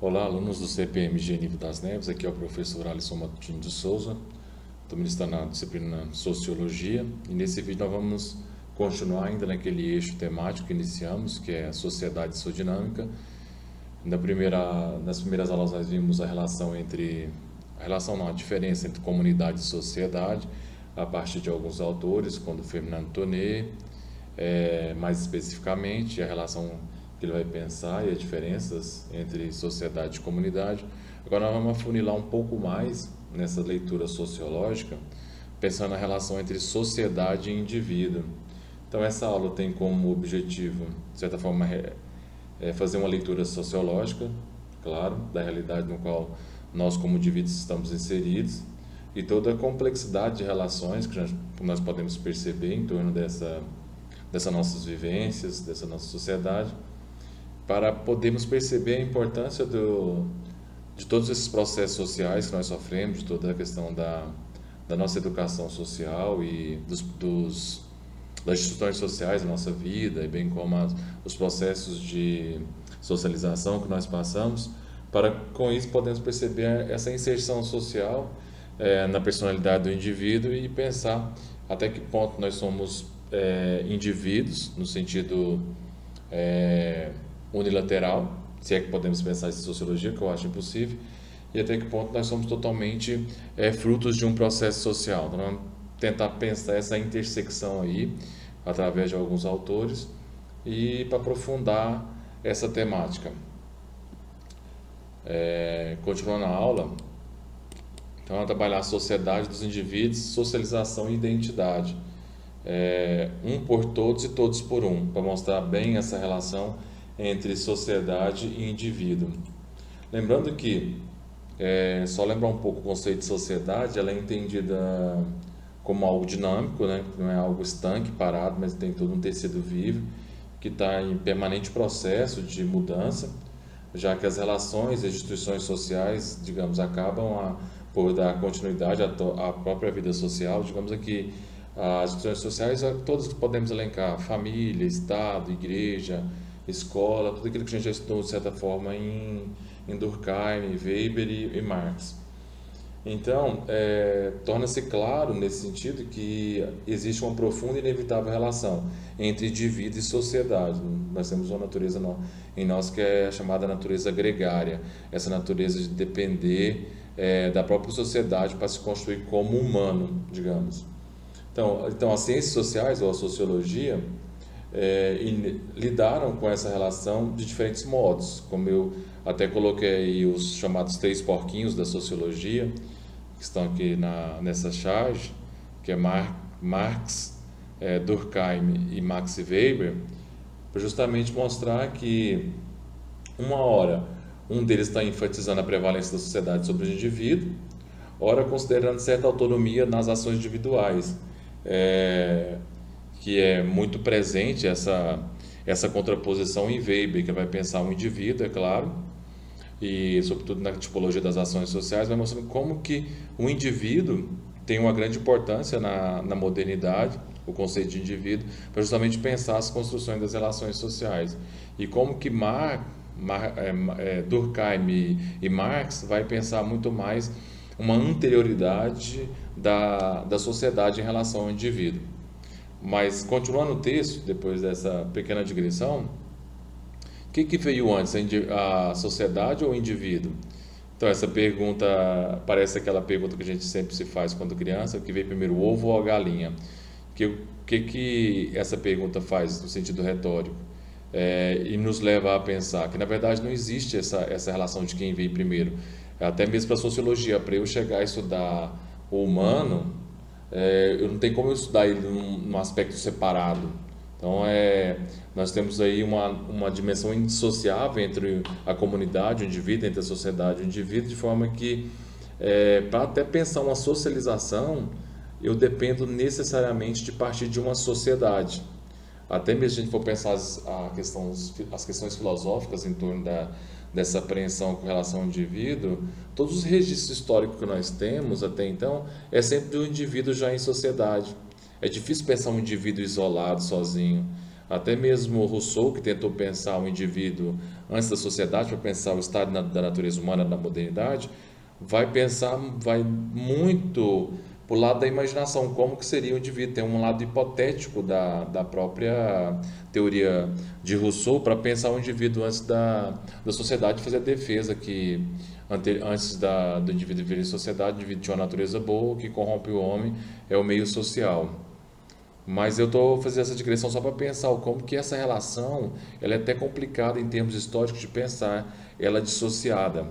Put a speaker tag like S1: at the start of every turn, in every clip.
S1: Olá, alunos do CPMG Nível das Neves, aqui é o professor Alisson Matutino de Souza, estou ministrando na disciplina Sociologia, e nesse vídeo nós vamos continuar ainda naquele eixo temático que iniciamos, que é a sociedade e sua dinâmica. Nas primeiras aulas nós vimos a diferença entre comunidade e sociedade, a partir de alguns autores, como Fernando Tonnet, mais especificamente a relação que ele vai pensar e as diferenças entre sociedade e comunidade. Agora nós vamos afunilar um pouco mais nessa leitura sociológica, pensando na relação entre sociedade e indivíduo. Então essa aula tem como objetivo, de certa forma, fazer uma leitura sociológica, claro, da realidade no qual nós como indivíduos estamos inseridos e toda a complexidade de relações que nós podemos perceber em torno dessas nossas vivências, dessa nossa sociedade, para podermos perceber a importância de todos esses processos sociais que nós sofremos, de toda a questão da nossa educação social e das instituições sociais da nossa vida, e bem como os processos de socialização que nós passamos, para com isso podemos perceber essa inserção social na personalidade do indivíduo e pensar até que ponto nós somos indivíduos no sentido unilateral, se é que podemos pensar isso em sociologia, que eu acho impossível, e até que ponto nós somos totalmente frutos de um processo social. Então, vamos tentar pensar essa intersecção aí, através de alguns autores, e para aprofundar essa temática. Continuando a aula, então, vamos trabalhar a sociedade dos indivíduos, socialização e identidade. Um por todos e todos por um, para mostrar bem essa relação entre sociedade e indivíduo. Lembrando que, só lembrar um pouco o conceito de sociedade, ela é entendida como algo dinâmico, né? Não é algo estanque, parado, mas tem todo um tecido vivo, que está em permanente processo de mudança, já que as relações e instituições sociais, digamos, acabam por dar continuidade à própria vida social. Digamos aqui, as instituições sociais, todas que podemos elencar: família, Estado, igreja, escola, tudo aquilo que a gente já estudou de certa forma em Durkheim, Weber e Marx. Então, torna-se claro nesse sentido que existe uma profunda e inevitável relação entre indivíduo e sociedade. Nós temos uma natureza em nós que é chamada natureza gregária, essa natureza de depender da própria sociedade para se construir como humano, digamos. Então as ciências sociais ou a sociologia lidaram com essa relação de diferentes modos, como eu até coloquei aí os chamados 3 porquinhos da sociologia, que estão aqui nessa charge, que é Marx, Durkheim e Max Weber, para justamente mostrar que uma hora um deles está enfatizando a prevalência da sociedade sobre o indivíduo, ora considerando certa autonomia nas ações individuais, que é muito presente essa contraposição em Weber, que vai pensar um indivíduo, é claro, e sobretudo na tipologia das ações sociais, vai mostrando como que o indivíduo tem uma grande importância na modernidade, o conceito de indivíduo, para justamente pensar as construções das relações sociais. E como que Durkheim e Marx vai pensar muito mais uma anterioridade da sociedade em relação ao indivíduo. Mas, continuando o texto, depois dessa pequena digressão, o que veio antes, a sociedade ou o indivíduo? Então, essa pergunta parece aquela pergunta que a gente sempre se faz quando criança: o que veio primeiro, o ovo ou a galinha? O que essa pergunta faz no sentido retórico? E nos leva a pensar que, na verdade, não existe essa relação de quem veio primeiro. Até mesmo para a sociologia, para eu chegar a estudar o humano, eu não tenho como eu estudar ele num aspecto separado. Então, nós temos aí uma dimensão indissociável entre a comunidade, o indivíduo, entre a sociedade e o indivíduo, de forma que, para até pensar uma socialização, eu dependo necessariamente de partir de uma sociedade. Até mesmo se a gente for pensar as questões filosóficas em torno dessa apreensão com relação ao indivíduo, todos os registros históricos que nós temos até então é sempre do indivíduo já em sociedade. É difícil pensar um indivíduo isolado, sozinho. Até mesmo Rousseau, que tentou pensar um indivíduo antes da sociedade, para pensar o estado da natureza humana na modernidade, vai muito para o lado da imaginação, como que seria o indivíduo. Tem um lado hipotético da própria teoria de Rousseau para pensar o indivíduo antes da sociedade fazer a defesa que antes do indivíduo viver em sociedade, o indivíduo tinha uma natureza boa, o que corrompe o homem é o meio social. Mas eu estou fazendo essa digressão só para pensar como que essa relação ela é até complicada em termos históricos de pensar ela dissociada.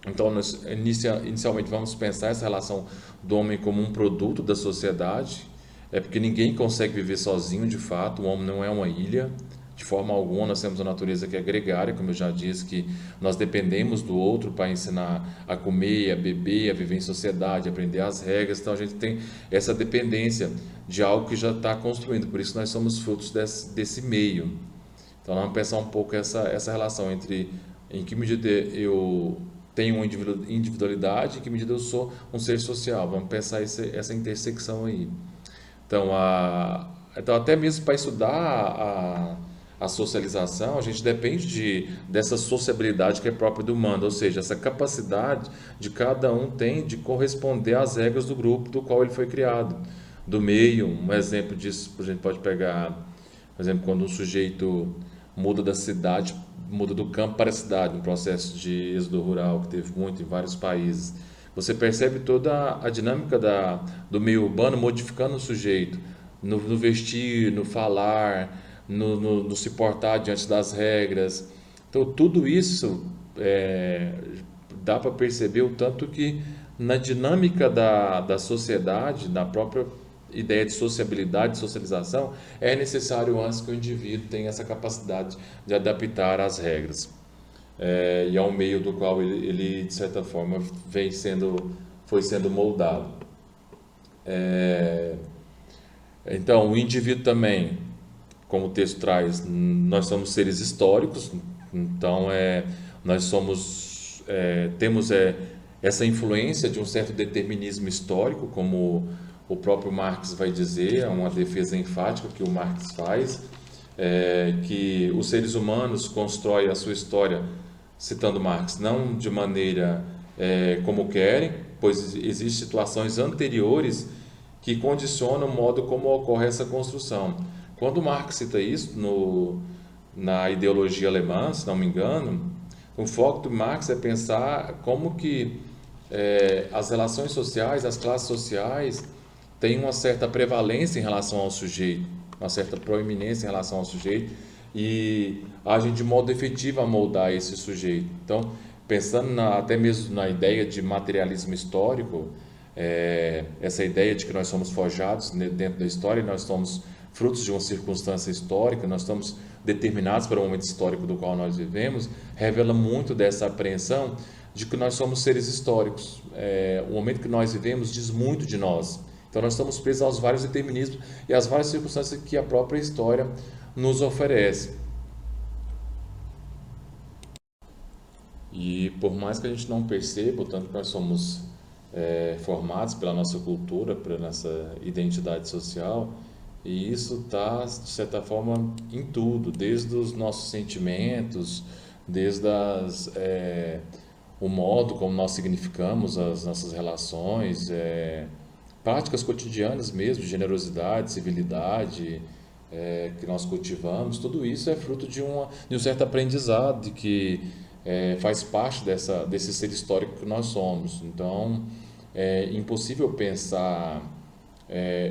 S1: Então, nós inicialmente vamos pensar essa relação do homem como um produto da sociedade, é porque ninguém consegue viver sozinho de fato, o homem não é uma ilha, de forma alguma. Nós temos uma natureza que é gregária, como eu já disse, que nós dependemos do outro para ensinar a comer, a beber, a viver em sociedade, a aprender as regras. Então, a gente tem essa dependência de algo que já está construindo, por isso nós somos frutos desse meio. Então, vamos pensar um pouco essa relação entre em que medida eu tenho uma individualidade, em que medida eu sou um ser social. Vamos pensar essa intersecção aí. Então, então até mesmo para estudar a socialização, a gente depende dessa sociabilidade que é própria do humano, ou seja, essa capacidade de cada um tem de corresponder às regras do grupo do qual ele foi criado, do meio. Um exemplo disso a gente pode pegar, por exemplo, quando um sujeito muda da cidade, muda do campo para a cidade, um processo de êxodo rural que teve muito em vários países. Você percebe toda a dinâmica do meio urbano modificando o sujeito, no vestir, no falar, no se portar diante das regras. Então, tudo isso dá para perceber o tanto que na dinâmica da sociedade, na própria ideia de sociabilidade, de socialização, é necessário antes que o indivíduo tenha essa capacidade de adaptar às regras. E ao meio do qual ele de certa forma foi sendo moldado. Então, o indivíduo também, como o texto traz, nós somos seres históricos, então nós temos essa influência de um certo determinismo histórico, como o próprio Marx vai dizer, é uma defesa enfática que o Marx faz, que os seres humanos constroem a sua história, citando Marx, não de maneira como querem, pois existem situações anteriores que condicionam o modo como ocorre essa construção. Quando Marx cita isso na ideologia alemã, se não me engano, o foco do Marx é pensar como que as relações sociais, as classes sociais têm uma certa prevalência em relação ao sujeito, uma certa proeminência em relação ao sujeito e agem de modo efetivo a moldar esse sujeito. Então, pensando até mesmo na ideia de materialismo histórico, essa ideia de que nós somos forjados dentro da história, nós somos frutos de uma circunstância histórica, nós estamos determinados para o momento histórico do qual nós vivemos, revela muito dessa apreensão de que nós somos seres históricos. O momento que nós vivemos diz muito de nós. Então nós estamos presos aos vários determinismos e às várias circunstâncias que a própria história nos oferece. E por mais que a gente não perceba o tanto que nós somos formados pela nossa cultura, pela nossa identidade social, e isso está, de certa forma, em tudo, desde os nossos sentimentos, desde o modo como nós significamos as nossas relações, práticas cotidianas mesmo, de generosidade, civilidade, que nós cultivamos, tudo isso é fruto de um certo aprendizado, de que faz parte desse ser histórico que nós somos. Então, é impossível pensar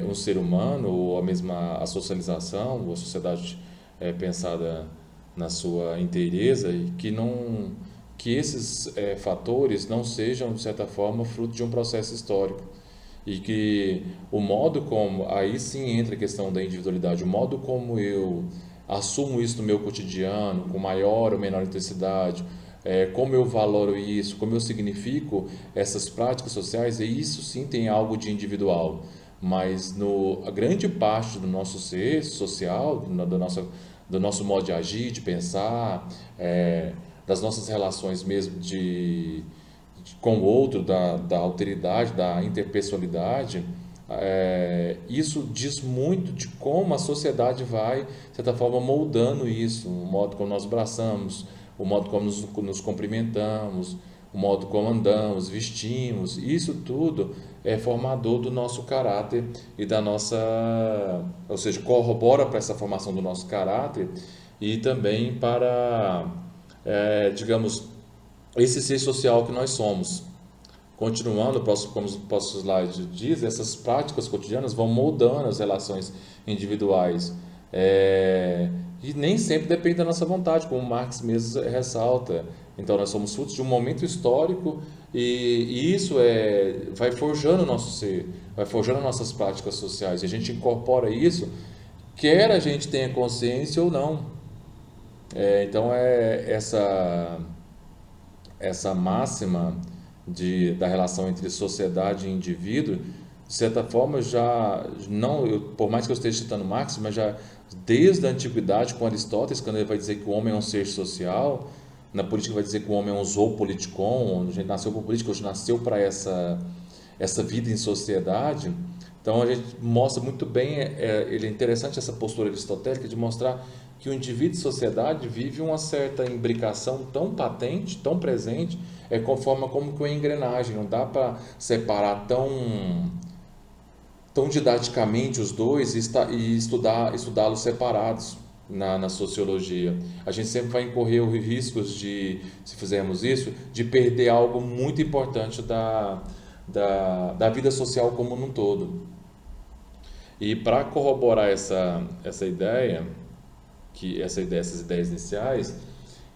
S1: um ser humano ou a socialização, ou a sociedade pensada na sua inteireza, e que esses fatores não sejam, de certa forma, fruto de um processo histórico. E que o modo como, aí sim entra a questão da individualidade, o modo como eu assumo isso no meu cotidiano, com maior ou menor intensidade, como eu valoro isso, como eu significo essas práticas sociais, e isso sim tem algo de individual. Mas a grande parte do nosso ser social, do nosso modo de agir, de pensar, das nossas relações mesmo com o outro, da alteridade, da interpessoalidade, isso diz muito de como a sociedade vai, de certa forma, moldando isso, o modo como nós abraçamos, o modo como nos cumprimentamos, o modo como andamos, vestimos, isso tudo é formador do nosso caráter e da nossa, ou seja, corrobora para essa formação do nosso caráter e também para, digamos, esse ser social que nós somos. Continuando, como o próximo slide diz, essas práticas cotidianas vão moldando as relações individuais. E nem sempre depende da nossa vontade, como Marx mesmo ressalta. Então, nós somos frutos de um momento histórico e isso vai forjando o nosso ser, vai forjando nossas práticas sociais. E a gente incorpora isso, quer a gente tenha consciência ou não. Então, essa máxima da relação entre sociedade e indivíduo, de certa forma, já não, por mais que eu esteja citando Marx, mas já desde a antiguidade, com Aristóteles, quando ele vai dizer que o homem é um ser social, na política vai dizer que o homem é um zoopolitikon, a gente nasceu para política, hoje nasceu para essa vida em sociedade. Então a gente mostra muito bem, ele é interessante essa postura aristotélica de mostrar que o indivíduo e sociedade vive uma certa imbricação tão patente, tão presente, conforme como que uma engrenagem, não dá para separar tão didaticamente os dois e estudá-los separados na sociologia. A gente sempre vai incorrer os riscos de, se fizermos isso, de perder algo muito importante da vida social como um todo. E para corroborar essa ideia, essas ideias iniciais,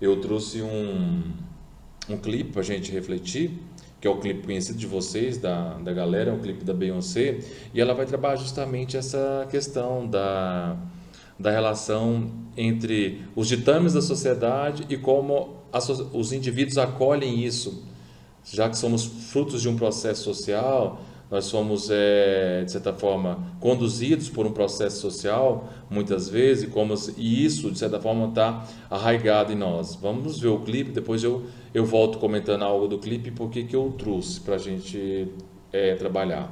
S1: eu trouxe um clipe para a gente refletir, que é o clipe conhecido de vocês, da galera, é um clipe da Beyoncé, e ela vai trabalhar justamente essa questão da relação entre os ditames da sociedade e como os indivíduos acolhem isso, já que somos frutos de um processo social, nós somos, de certa forma, conduzidos por um processo social, muitas vezes, e isso, de certa forma, está arraigado em nós. Vamos ver o clipe, depois eu volto comentando algo do clipe e por que eu trouxe para a gente trabalhar.